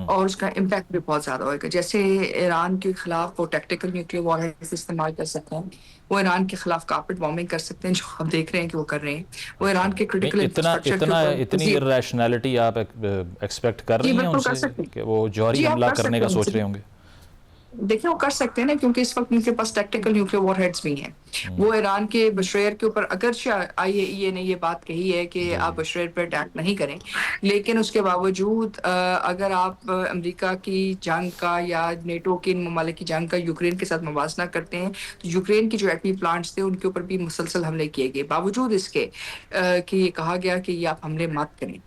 Speaker 4: اور اس کا امپیکٹ بھی بہت زیادہ ہوئے گا. جیسے ایران کے خلاف وہ ٹیکٹیکل نیوکلیئر وار ہیڈز استعمال کر سکتے ہیں, وہ ایران کے خلاف کارپیٹ بامبنگ کر سکتے ہیں جو آپ دیکھ رہے ہیں کہ وہ کر رہے ہیں, وہ ایران کے کرٹیکل
Speaker 1: اتنی ریشنلٹی آپ ایکسپیکٹ کر رہی ہیں ان سے کہ وہ جوہری حملہ کرنے کا سوچ رہے ہوں گے؟
Speaker 4: دیکھیں وہ کر سکتے ہیں نا, کیونکہ اس وقت ان کے پاس ٹیکٹیکل نیوکلیئر وار ہیڈز بھی ہیں. وہ ایران کے بشیر کے اوپر اگرچہ IAEA نے یہ بات کہی ہے کہ آپ بشیر پر اٹیک نہیں کریں, لیکن اس کے باوجود اگر آپ امریکہ کی جنگ کا یا نیٹو کے ان ممالک کی جنگ کا یوکرین کے ساتھ موازنہ کرتے ہیں تو یوکرین کی جو ایٹمی پلانٹس تھے ان کے اوپر بھی مسلسل حملے کیے گئے, باوجود اس کے کہ یہ کہا گیا کہ یہ آپ حملے مت کریں.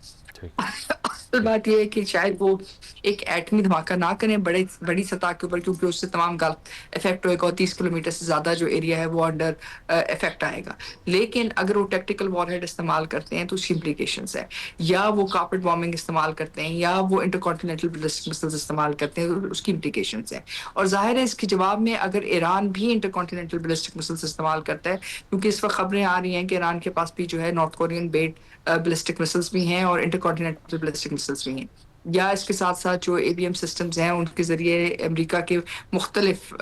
Speaker 4: اصل بات یہ ہے کہ شاید وہ ایک ایٹمی دھماکہ نہ کریں بڑی سطح کے اوپر, کیونکہ اس سے تمام گلف افیکٹ ہوئے گا اور 30 کلومیٹر سے زیادہ جو ایریا ہے وہ انڈر افیکٹ آئے گا. لیکن اگر وہ ٹیکٹیکل وار ہیڈ استعمال کرتے ہیں تو اس کی امپلیکیشنز ہے, یا وہ کارپیٹ بامبنگ استعمال کرتے ہیں یا وہ انٹر کانٹیننٹل بیلسٹک مسائلز استعمال کرتے ہیں تو اس کی امپلیکیشنز ہیں. اور ظاہر ہے اس کے جواب میں اگر ایران بھی انٹر کانٹیننٹل بیلسٹک مسائلز استعمال کرتا ہے, کیونکہ اس وقت خبریں آ رہی ہیں کہ ایران کے پاس بھی جو ہے نارتھ کورین بیٹ بیلسٹک مسائلز بھی ہیں اور انٹر کانٹیننٹل بیلسٹک مسائلز بھی ہیں, یا اس کے ساتھ ساتھ جو ABM سسٹمز ہیں ان کے ذریعے امریکہ کے مختلف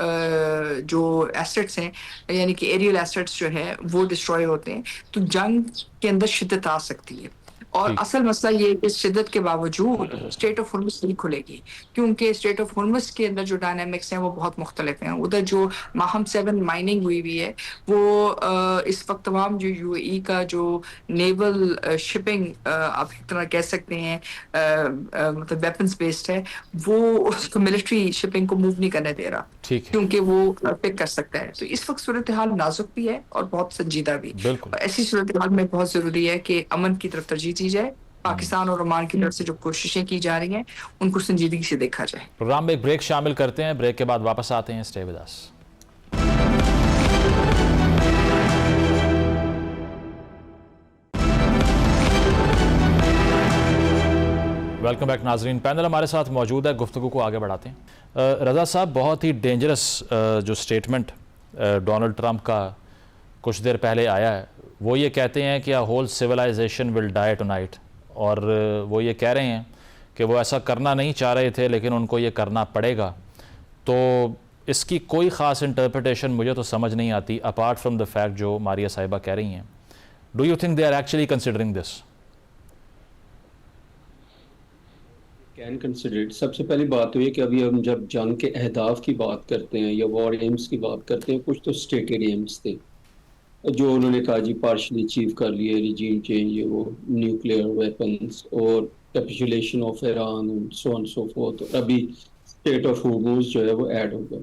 Speaker 4: جو ایسٹس ہیں یعنی کہ ایریل ایسٹس جو ہیں وہ ڈسٹروائے ہوتے ہیں. تو جنگ کے اندر شدت آ سکتی ہے, اور اصل مسئلہ یہ ہے کہ اس شدت کے باوجود اسٹریٹ آف ہرمز نہیں کھلے گی, کیونکہ اسٹریٹ آف ہرمز کے اندر جو ڈائنامکس ہیں وہ بہت مختلف ہیں. ادھر جو ماہم 7 مائننگ ہوئی ہے وہ اس وقت تمام جو UAE کا جو نیول شپنگ آپ ایک طرح کہہ سکتے ہیں مطلب ویپنز بیسڈ ہے, وہ اس کو ملٹری شپنگ کو موو نہیں کرنے دے رہا کیونکہ وہ پک کر سکتا ہے. تو اس وقت صورتحال نازک بھی ہے اور بہت سنجیدہ بھی. ایسی صورتحال میں بہت ضروری ہے کہ امن کی طرف ترجیح دی جائے, پاکستان اور عمان کی طرف سے جو کوششیں کی جا رہی ہیں ان کو سنجیدگی سے دیکھا جائے.
Speaker 1: پروگرام میں ایک بریک شامل کرتے ہیں, بریک کے بعد واپس آتے ہیں. Stay with us. Welcome back ناظرین. پینل ہمارے ساتھ موجود ہے, گفتگو کو آگے بڑھاتے ہیں. رضا صاحب, بہت ہی ڈینجرس جو سٹیٹمنٹ ڈونلڈ ٹرمپ کا کچھ دیر پہلے آیا ہے, وہ یہ کہتے ہیں کہ ہول سویلائزیشن ول ڈائی ٹونائٹ, اور وہ یہ کہہ رہے ہیں کہ وہ ایسا کرنا نہیں چاہ رہے تھے لیکن ان کو یہ کرنا پڑے گا. تو اس کی کوئی خاص انٹرپریٹیشن مجھے تو سمجھ نہیں آتی اپارٹ فرام دا فیکٹ جو ماریہ صاحبہ کہہ رہی ہیں. Do you think they are actually considering this?
Speaker 3: Can consider. سب سے پہلی بات تو یہ کہ ابھی ہم جب جنگ کے اہداف کی بات کرتے ہیں یا وار ایمز کی بات کرتے ہیں, کچھ تو اسٹیٹڈ ایمز تھے جو انہوں نے کہا جی پارشلی اچیو کر لیے, ریجیم چینج, وہ نیوکلیئر ویپنز اور capitulation of Iran so on so forth, اور ابھی اسٹیٹ آف ہورموز جو ہے وہ ایڈ ہوگا.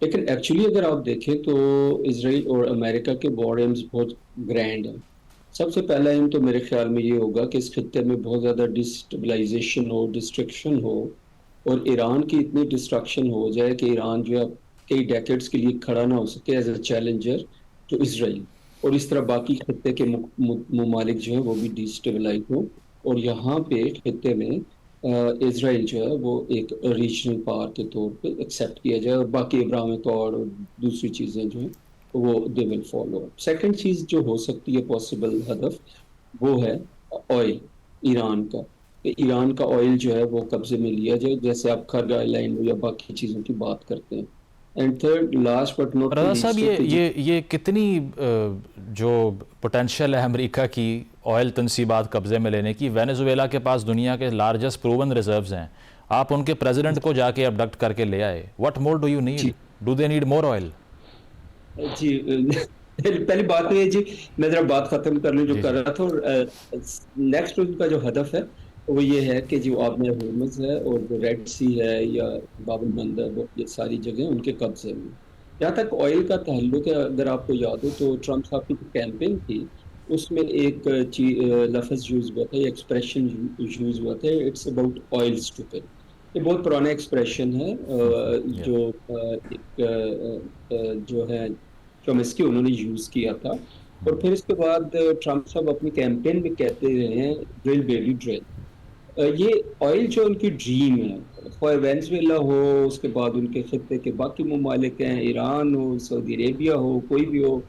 Speaker 3: لیکن ایکچولی اگر آپ دیکھیں تو اسرائیل اور امریکہ کے وار ایمز بہت گرینڈ ہیں. سب سے پہلا ایم تو میرے خیال میں یہ ہوگا کہ اس خطے میں بہت زیادہ ڈسٹیبلائزیشن ہو, ڈسٹرکشن ہو, اور ایران کی اتنی ڈسٹرکشن ہو جائے کہ ایران جو ہے کئی ڈیکیڈز کے لیے کھڑا نہ ہو سکے as a challenger to Israel, اور اس طرح باقی خطے کے ممالک جو ہیں وہ بھی ڈیسٹیبلائز ہوں، اور یہاں پہ خطے میں اسرائیل جو ہے وہ ایک ریجنل پاور کے طور پہ ایکسیپٹ کیا جائے، اور باقی ابراہیم اکارڈ اور دوسری چیزیں جو ہیں وہ دے ول فالو۔ سیکنڈ چیز جو ہو سکتی ہے پاسبل ہدف، وہ ہے آئل ایران کا، کہ ایران کا آئل جو ہے وہ قبضے میں لیا جائے، جیسے آپ خرگہ لائن یا باقی چیزوں کی بات کرتے ہیں۔ And third last but not
Speaker 1: Raza صاحب، یہ کتنی جو پوٹینشیل ہے امریکہ کی آئل تنصیبات قبضے میں لینے کی؟ وینیزویلا کے پاس دنیا کے لارجسٹ پروون ریزروز ہیں، آپ ان کے پریزیڈنٹ کو جا کے ابڈکٹ کر کے لے آئے، what more do you need? Do they need more oil?
Speaker 3: جی پہلی بات یہ ہے جی، میں ذرا بات ختم کر لوں جو کر رہا تھا، اور نیکسٹ ان کا جو ہدف ہے وہ یہ ہے کہ جو آبِ ہرمز ہے اور جو ریڈ سی ہے یا باب المندب، یہ ساری جگہیں ان کے قبضے میں۔ جہاں تک آئل کا تعلق ہے، اگر آپ کو یاد ہو تو ٹرمپ صاحب کی جو کیمپین تھی اس میں ایک لفظ یوز ہوا تھا، ایکسپریشن یوز ہوا تھا، اٹس اباؤٹ آئل اسٹوپڈ۔ یہ بہت پرانا ایکسپریشن ہے جو جو ہے چومسکی انہوں نے یوز کیا تھا، اور پھر اس کے بعد ٹرمپ صاحب اپنی کیمپین میں کہتے رہے ہیں ڈرل بیبی ڈرل۔ یہ آئل جو ان کی ڈریم ہے، خواہ وینزویلا ہو، اس کے بعد ان کے خطے کے باقی ممالک ہیں، ایران ہو، سعودی عربیہ ہو، کوئی بھی ہو،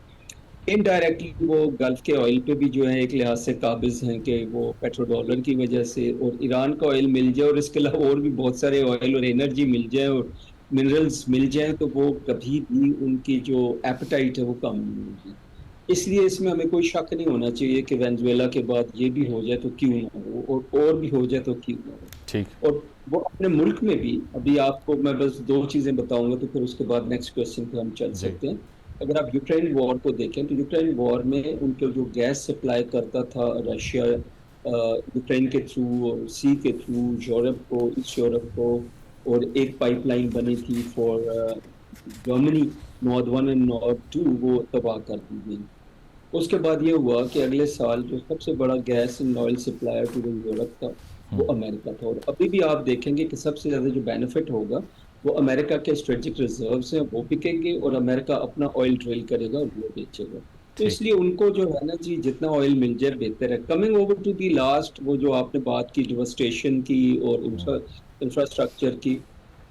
Speaker 3: انڈائریکٹلی وہ گلف کے آئل پہ بھی جو ہے ایک لحاظ سے قابض ہیں کہ وہ پیٹرو ڈالر کی وجہ سے، اور ایران کا آئل مل جائے اور اس کے علاوہ اور بھی بہت سارے آئل اور انرجی مل جائے اور منرلز مل جائیں، تو وہ کبھی بھی ان کی جو ایپیٹائٹ ہے وہ کم نہیں ہوگی۔ اس لیے اس میں ہمیں کوئی شک نہیں ہونا چاہیے کہ وینزویلا کے بعد یہ بھی ہو جائے تو کیوں نہ ہو، اور بھی ہو جائے تو کیوں نہ ہو۔
Speaker 1: ٹھیک،
Speaker 3: اور وہ اپنے ملک میں بھی، ابھی آپ کو میں بس دو چیزیں بتاؤں گا تو پھر اس کے بعد نیکسٹ کویسچن پہ ہم چل سکتے ہیں۔ اگر آپ یوکرین وار کو دیکھیں تو یوکرین وار میں ان کو جو گیس سپلائی کرتا تھا رشیا یوکرین کے تھرو اور سی کے تھرو یورپ کو، ایسٹ یورپ کو، اور ایک پائپ لائن بنی تھی for Germany, north 1 and north 2، وہ تباہ کر دی گئی۔ اس کے بعد یہ ہوا کہ اگلے سال جو سب سے بڑا gas and oil supplier to Europe تھا وہ امریکہ تھا، اور ابھی بھی آپ دیکھیں گے کہ سب سے زیادہ جو بینیفٹ ہوگا وہ امریکہ کے اسٹریٹجک ریزروز ہیں، وہ بکیں گے، اور امریکہ اپنا آئل ڈرل کرے گا اور وہ بیچے گا۔ تو اس لیے ان کو جو ہے نا جی، جتنا آئل مل جائے بہتر ہے۔ Coming over to the last, وہ جو آپ نے بات کی ڈیواسٹیشن کی اور انفراسٹرکچر کی،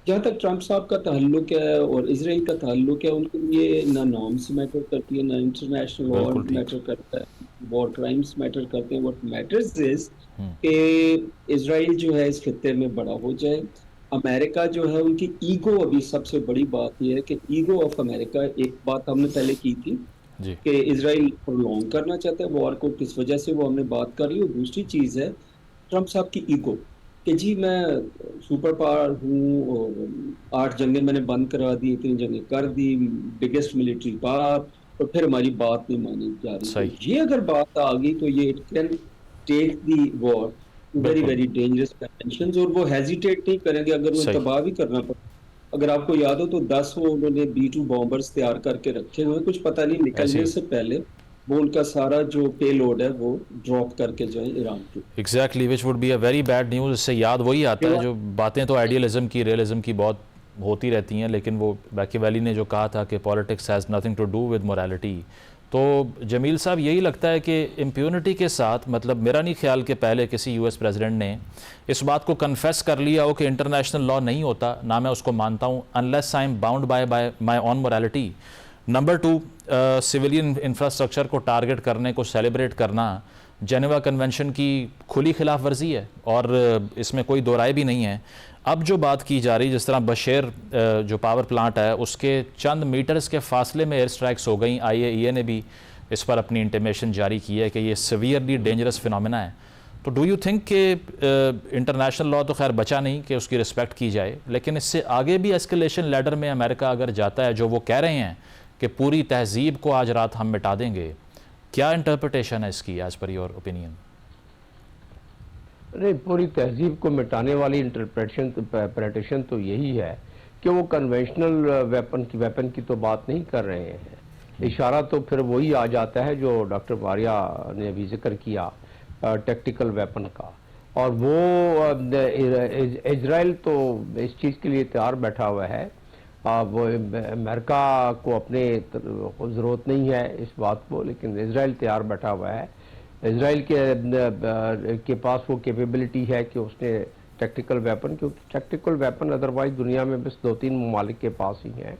Speaker 3: جہاں تک ٹرمپ صاحب کا تعلق ہے اور اسرائیل کا تعلق ہے، ان کے لیے نہ نارمس میٹر کرتی ہے، نہ انٹرنیشنل لا میٹر کرتا ہے، وار کرائمس میٹر کرتے ہیں۔ واٹ میٹرز از کہ اسرائیل جو ہے اس خطے میں بڑا ہو جائے۔ امریکہ جو ہے ان کی ایگو، ابھی سب سے بڑی بات یہ ہے کہ ایگو آف امریکہ، ایک بات ہم نے پہلے کی تھی کہ اسرائیل پرولونگ کرنا چاہتا ہے وار کو، کس وجہ سے وہ ہم نے بات کر لی، اور دوسری چیز ہے ٹرمپ صاحب کی ایگو کہ جی میں سپر پاور ہوں، اور 8 جنگیں میں نے بند کرا دی، 3 جنگیں کر دی، بگیسٹ ملٹری پاور، اور پھر ہماری بات نہیں مانی جا رہی۔ یہ اگر بات آ گئی تو یہ it can take the were very very dangerous dimensions, اور وہ ہیزیٹیٹ نہیں کریں گے اگر وہ تباہ بھی کرنا پڑے۔ اگر آپ کو یاد ہو تو 10 انہوں نے B-2 بامبرز تیار کر کے رکھے ہوئے، کچھ پتہ نہیں نکلنے سے پہلے وہ ان کا سارا جو پے لوڈ ہے وہ ڈراپ کر کے جائیں ایران کی۔
Speaker 1: Exactly, which would be a very bad news. اس سے یاد وہی آتا ہے، جو باتیں تو آئیڈیلزم کی، ریئلزم کی بہت ہوتی رہتی ہیں، لیکن وہ میکیاویلی نے جو کہا تھا کہ politics has nothing to do with morality. تو جمیل صاحب، یہی لگتا ہے کہ امپیونٹی کے ساتھ، مطلب میرا نہیں خیال کہ پہلے کسی US پریزیڈنٹ نے اس بات کو کنفیس کر لیا ہو کہ انٹرنیشنل لا نہیں ہوتا، نہ میں اس کو مانتا ہوں، unless I am bound by my own morality۔ Number 2، civilian infrastructure کو ٹارگٹ کرنے کو سیلیبریٹ کرنا جنیوا کنونشن کی کھلی خلاف ورزی ہے، اور اس میں کوئی دو رائے بھی نہیں ہے۔ اب جو بات کی جا رہی، جس طرح بشیر جو پاور پلانٹ ہے اس کے چند میٹرز کے فاصلے میں ایئر سٹرائکس ہو گئیں، IAEA نے بھی اس پر اپنی انٹیمیشن جاری کی ہے کہ یہ سیویئرلی ڈینجرس فینومینا ہے۔ تو ڈو یو تھنک کہ انٹرنیشنل لا تو خیر بچا نہیں کہ اس کی رسپیکٹ کی جائے، لیکن اس سے آگے بھی ایسکیلیشن لیڈر میں امریکہ اگر جاتا ہے، جو وہ کہہ رہے ہیں کہ پوری تہذیب کو آج رات ہم مٹا دیں گے، کیا انٹرپریٹیشن ہے اس کی ایز پر یور اوپینین؟
Speaker 2: نہیں، پوری تہذیب کو مٹانے والی انٹرپریٹیشن تو یہی ہے کہ وہ کنونشنل ویپن کی تو بات نہیں کر رہے ہیں۔ اشارہ تو پھر وہی آ جاتا ہے جو ڈاکٹر ماریا نے ابھی ذکر کیا، ٹیکٹیکل ویپن کا، اور وہ اسرائیل تو اس چیز کے لیے تیار بیٹھا ہوا ہے. وہ امریکہ کو اپنے ضرورت نہیں ہے اس بات کو, لیکن اسرائیل تیار بیٹھا ہوا ہے. اسرائیل کے پاس وہ کیپیبلٹی ہے کہ اس نے ٹیکٹیکل ویپن, کیونکہ ٹیکٹیکل ویپن ادروائز دنیا میں بس 2-3 ممالک کے پاس ہی ہیں,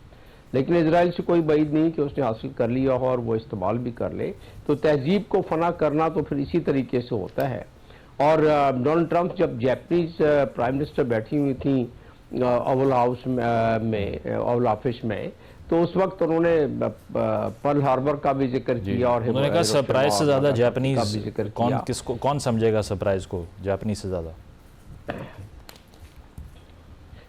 Speaker 2: لیکن اسرائیل سے کوئی بعید نہیں کہ اس نے حاصل کر لیا ہو اور وہ استعمال بھی کر لے. تو تہذیب کو فنا کرنا تو پھر اسی طریقے سے ہوتا ہے. اور ڈونلڈ ٹرمپ جب جیپنیز پرائم منسٹر بیٹھی ہوئی تھیں اوول ہاؤس میں, اوول آفس میں, تو اس وقت انہوں نے پرل ہاربر کا بھی ذکر کیا اور
Speaker 1: انہوں نے کہا سرپرائز سے زیادہ جاپنیز
Speaker 2: کا بھی ذکر کیا.
Speaker 1: کون سمجھے گا سرپرائز کو جاپنیز سے زیادہ؟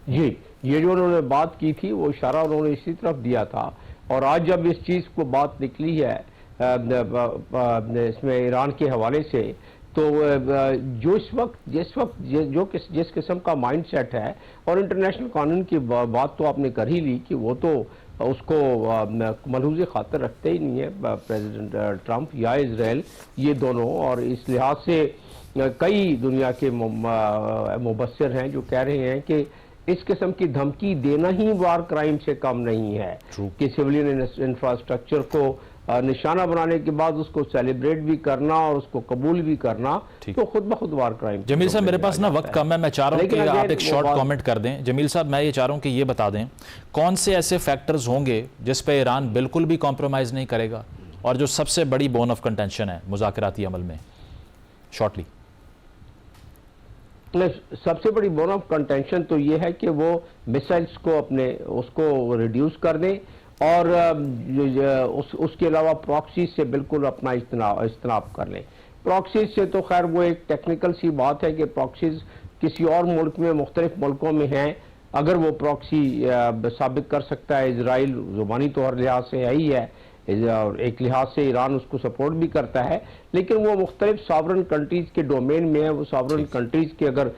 Speaker 2: جی, یہ جو انہوں نے بات کی تھی وہ اشارہ انہوں نے اسی طرف دیا تھا. اور آج جب اس چیز کو بات نکلی ہے اس میں ایران کے حوالے سے, تو جو جس قسم کا مائنڈ سیٹ ہے, اور انٹرنیشنل قانون کی بات تو آپ نے کر ہی لی کہ وہ تو اس کو ملحوظ خاطر رکھتے ہی نہیں ہے پریزیڈنٹ ٹرمپ یا اسرائیل, یہ دونوں. اور اس لحاظ سے کئی دنیا کے مبصر ہیں جو کہہ رہے ہیں کہ اس قسم کی دھمکی دینا ہی وار کرائم سے کم نہیں ہے, کہ سیولین انفراسٹرکچر کو نشانہ بنانے کے بعد اس کو سیلیبریٹ بھی کرنا اور اس کو قبول بھی کرنا تو خود بخود وار کرائم.
Speaker 1: جمیل صاحب میرے پاس نا وقت کم ہے, میں چاہ رہا ہوں کہ آپ ایک شارٹ کامنٹ کر دیں. جمیل صاحب میں یہ چاہ رہا ہوں کہ یہ بتا دیں کون سے ایسے فیکٹرز ہوں گے جس پہ ایران بالکل بھی کمپرومائز نہیں کرے گا, اور جو سب سے بڑی بون آف کنٹینشن ہے مذاکراتی عمل میں, شارٹلی.
Speaker 2: سب سے بڑی بون آف کنٹینشن تو یہ ہے کہ وہ میسائلز کو اس کو ریڈیوس کر دیں, اور اس کے علاوہ پراکسیز سے بالکل اپنا اجتناب کر لیں. پراکسیز سے تو خیر وہ ایک ٹیکنیکل سی بات ہے کہ پراکسیز کسی اور ملک میں, مختلف ملکوں میں ہیں, اگر وہ پراکسی ثابت کر سکتا ہے اسرائیل, زبانی تو ہر لحاظ سے ہے ہی ہے, اور ایک لحاظ سے ایران اس کو سپورٹ بھی کرتا ہے, لیکن وہ مختلف ساورن کنٹریز کے ڈومین میں ہے. وہ ساورن کنٹریز کے اگر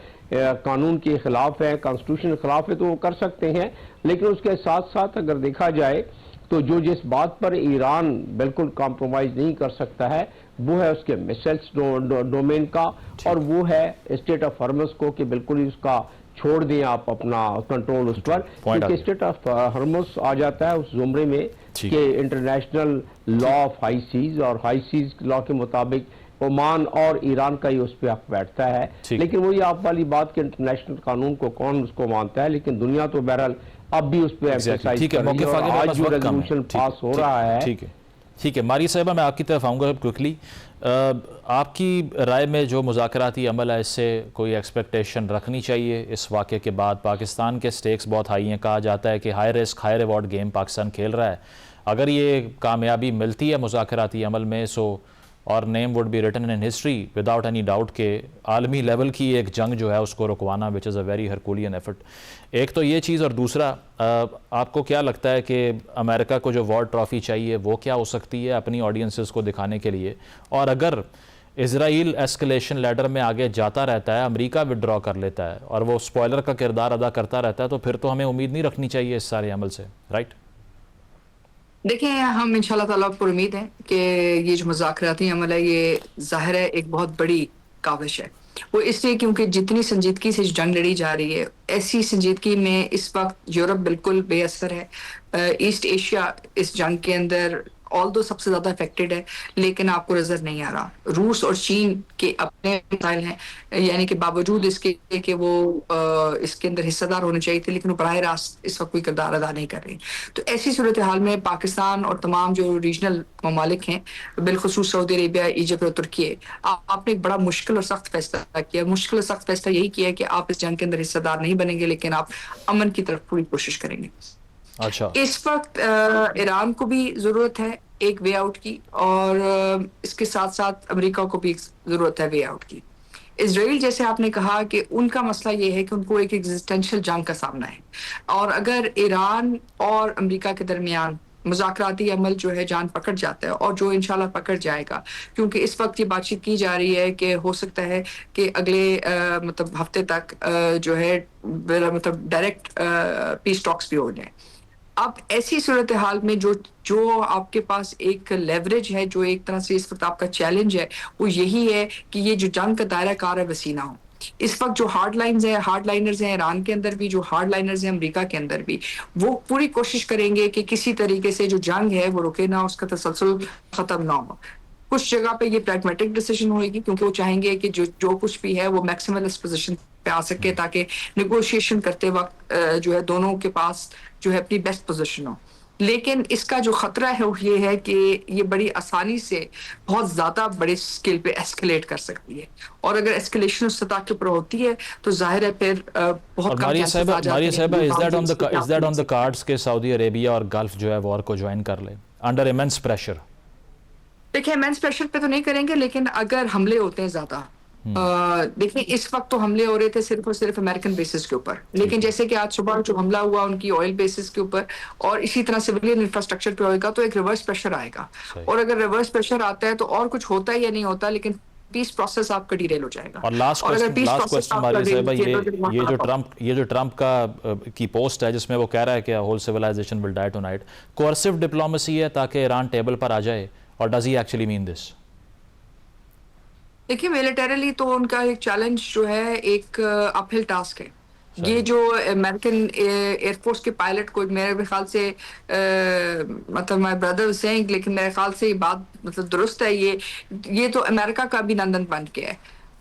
Speaker 2: قانون کے خلاف ہے, کانسٹیٹیوشن کے خلاف ہے, تو وہ کر سکتے ہیں. لیکن اس کے ساتھ ساتھ اگر دیکھا جائے تو جس بات پر ایران بالکل کمپرومائز نہیں کر سکتا ہے وہ ہے اس کے میسائلز ڈومین کا, اور وہ ہے اسٹیٹ آف ہرمز کو کہ بالکل ہی اس کا چھوڑ دیں آپ اپنا کنٹرول اس پر, کیونکہ اسٹیٹ آف ہرمز آ جاتا ہے اس زمرے میں کہ international law of high seas, اور ہائی سیز لا کے مطابق عمان اور ایران کا ہی اس پہ حق بیٹھتا ہے. لیکن وہی آپ والی بات کہ انٹرنیشنل قانون کو کون اس کو مانتا ہے, لیکن دنیا تو بہرحال اب بھی اس پہ ایمفسائز کر رہی ہے, اور آج جو ریزولوشن پاس ہو رہا ہے.
Speaker 1: ٹھیک ہے ماری صاحبہ, میں آپ کی طرف آؤں گا کوئکلی. آپ کی رائے میں جو مذاکراتی عمل ہے اس سے کوئی ایکسپیکٹیشن رکھنی چاہیے اس واقعے کے بعد؟ پاکستان کے سٹیکس بہت ہائی ہیں, کہا جاتا ہے کہ high risk high reward game Pakistan کھیل رہا ہے. اگر یہ کامیابی ملتی ہے مذاکراتی عمل میں, سو اور name would be written in history without any doubt کہ عالمی لیول کی ایک جنگ جو ہے اس کو رکوانا وچ از اے ویری ہرکولین ایفرٹ. ایک تو یہ چیز, اور دوسرا آپ کو کیا لگتا ہے کہ امریکہ کو جو وار ٹرافی چاہیے وہ کیا ہو سکتی ہے اپنی آڈینسز کو دکھانے کے لیے؟ اور اگر اسرائیل ایسکلیشن لیڈر میں آگے جاتا رہتا ہے, امریکہ وڈرا کر لیتا ہے اور وہ سپوائلر کا کردار ادا کرتا رہتا ہے, تو پھر تو ہمیں امید نہیں رکھنی چاہیے اس سارے عمل سے, رائٹ؟
Speaker 4: دیکھیں, ہم انشاءاللہ تعالیٰ پر امید ہے کہ یہ جو مذاکراتی عمل ہے یہ ظاہر ہے ایک بہت بڑی کاوش ہے. وہ اس لیے کیونکہ جتنی سنجیدگی سے جنگ لڑی جا رہی ہے, ایسی سنجیدگی میں اس وقت یورپ بالکل بے اثر ہے. ایسٹ ایشیا اس جنگ کے اندر آلدو سب سے زیادہ افیکٹڈ ہے, لیکن آپ کو نظر نہیں آ رہا. روس اور چین کے اپنے مسائل ہیں, یعنی کہ باوجود اس کے کہ وہ اس کے اندر حصہ دار ہونے چاہیے تھے, لیکن وہ براہ راست اس وقت کوئی کردار ادا نہیں کر رہی. تو ایسی صورتحال میں پاکستان اور تمام جو ریجنل ممالک ہیں, بالخصوص سعودی عربیہ, ایجپٹ اور ترکی, آپ نے ایک بڑا مشکل اور سخت فیصلہ کیا. مشکل اور سخت فیصلہ یہی کیا کہ آپ اس جنگ کے اندر حصہ دار نہیں بنیں گے, لیکن آپ امن کی طرف پوری کوشش کریں گے.
Speaker 1: اچھا,
Speaker 4: اس وقت ایران کو بھی ضرورت ہے ایک وے آؤٹ کی, اور اس کے ساتھ ساتھ امریکہ کو بھی ضرورت ہے وے آؤٹ کی. اسرائیل جیسے آپ نے کہا کہ ان کا مسئلہ یہ ہے کہ ان کو ایک ایگزسٹینشل جنگ کا سامنا ہے, اور اگر ایران اور امریکہ کے درمیان مذاکراتی عمل جو ہے جان پکڑ جاتا ہے, اور جو انشاءاللہ پکڑ جائے گا, کیونکہ اس وقت یہ بات چیت کی جا رہی ہے کہ ہو سکتا ہے کہ اگلے مطلب ہفتے تک جو ہے مطلب ڈائریکٹ پیس ٹاکس بھی ہو جائیں. اب ایسی صورتحال میں جو آپ کے پاس ایک لیوریج ہے, جو ایک طرح سے اس وقت آپ کا چیلنج ہے, وہ یہی ہے کہ یہ جو جنگ کا دائرہ کار ہے وسیع نہ ہو. اس وقت جو ہارڈ لائنرز ہیں ایران کے اندر بھی، جو ہارڈ لائنرز ہیں امریکہ کے اندر بھی، وہ پوری کوشش کریں گے کہ کسی طریقے سے جو جنگ ہے وہ رکے نہ، اس کا تسلسل ختم نہ ہو. کچھ جگہ پہ یہ پریگمیٹک ڈیسیژن ہوئے گی کیونکہ وہ چاہیں گے کہ جو کچھ بھی ہے وہ میکسیملسٹ پوزیشن پہ آ سکے تاکہ نیگوشیشن کرتے وقت جو ہے دونوں کے پاس جو ہے اپنی بیسٹ پوزیشن ہو. لیکن اس کا جو خطرہ ہے وہ یہ ہے کہ یہ بڑی آسانی سے بہت زیادہ بڑے اسکیل پہ ایسکلیٹ کر سکتی ہے، اور اگر ایسکلیشن اس سطح کے اوپر ہوتی ہے تو ظاہر ہے پھر بہت کم چانسز آ جاتے ہیں.
Speaker 1: ماریہ صاحبہ is that on the cards کہ سعودی عربیہ اور گلف جو ہے وار کو جوائن کر لے انڈر ایمنس پریشر؟
Speaker 4: دیکھیں مینس پریشر پہ تو نہیں کریں گے، لیکن اگر حملے ہوتے ہیں زیادہ، دیکھیں اس وقت تو حملے ہو رہے تھے صرف اور صرف امریکن بیسز کے اوپر، لیکن جیسے کہ آج صبح جو حملہ ہوا ان کی آئل بیسز کے اوپر اور اسی طرح سویلین انفراسٹرکچر پہ ہوئے گا تو ایک ریورس پریشر آئے گا. اور اگر ریورس پریشر آتا ہے تو اور کچھ ہوتا ہے یا نہیں ہوتا، لیکن پیس پروسیس آپ کا ڈیریل ہو جائے گا.
Speaker 1: اور لاسٹ کوسچن ماریہ صاحبہ، یہ جو ٹرمپ کا کی پوسٹ ہے جس میں وہ کہہ رہا ہے کہ ہول سویلائزیشن ول ڈائی ٹو نائٹ، کوئرسو ڈپلومیسی ہے تاکہ ایران ٹیبل پر آ جائے، اور ڈز ہی ایکچولی مین دس؟
Speaker 4: دیکھیے ملیٹریلی تو ان کا ایک چیلنج جو ہے ایک اپ ہل ٹاسک ہے. یہ جو امریکن ایئر فورس کے پائلٹ کو میرے خیال سے مطلب مائی بردر سینگ، لیکن میرے خیال سے یہ بات مطلب درست ہے، یہ تو امریکہ کا بھی نندن بن کے ہے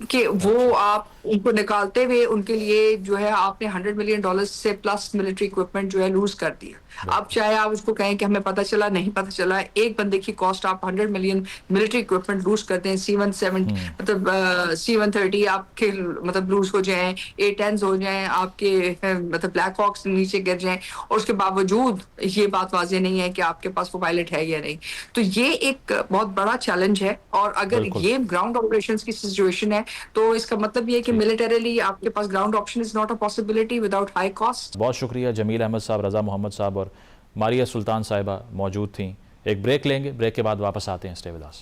Speaker 4: کہ وہ آپ ان کو نکالتے ہوئے ان کے لیے جو ہے آپ نے $100 ملین سے پلس ملٹری اکوپمنٹ جو ہے لوز کر دیا. اب چاہے آپ اس کو کہیں کہ ہمیں پتہ چلا نہیں پتہ چلا، ایک بندے کی کاسٹ آپ 100 ملین ملٹری اکوپمنٹ لوز کرتے ہیں. C-170 مطلب C-130 آپ کے مطلب لوز ہو جائیں، A-10s ہو جائیں آپ کے، مطلب بلیک ہاکس نیچے گر جائیں، اور اس کے باوجود یہ بات واضح نہیں ہے کہ آپ کے پاس وہ پائلٹ ہے یا نہیں. تو یہ ایک بہت بڑا چیلنج ہے، اور اگر یہ گراؤنڈ آپریشنز کی سچویشن ہے تو اس کا مطلب یہ ہے کہ ملیٹریلی آپ کے پاس ground option is not a possibility without high cost.
Speaker 1: بہت شکریہ جمیل احمد صاحب، رضا محمد صاحب اور ماریہ سلطان صاحبہ موجود تھیں. ایک بریک لیں گے، بریک کے بعد واپس آتے ہیں. Stay with us.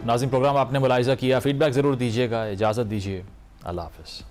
Speaker 1: ناظرین پروگرام آپ نے ملاحظہ کیا، فیڈ بیک ضرور دیجیے گا. اجازت دیجیے، اللہ حافظ.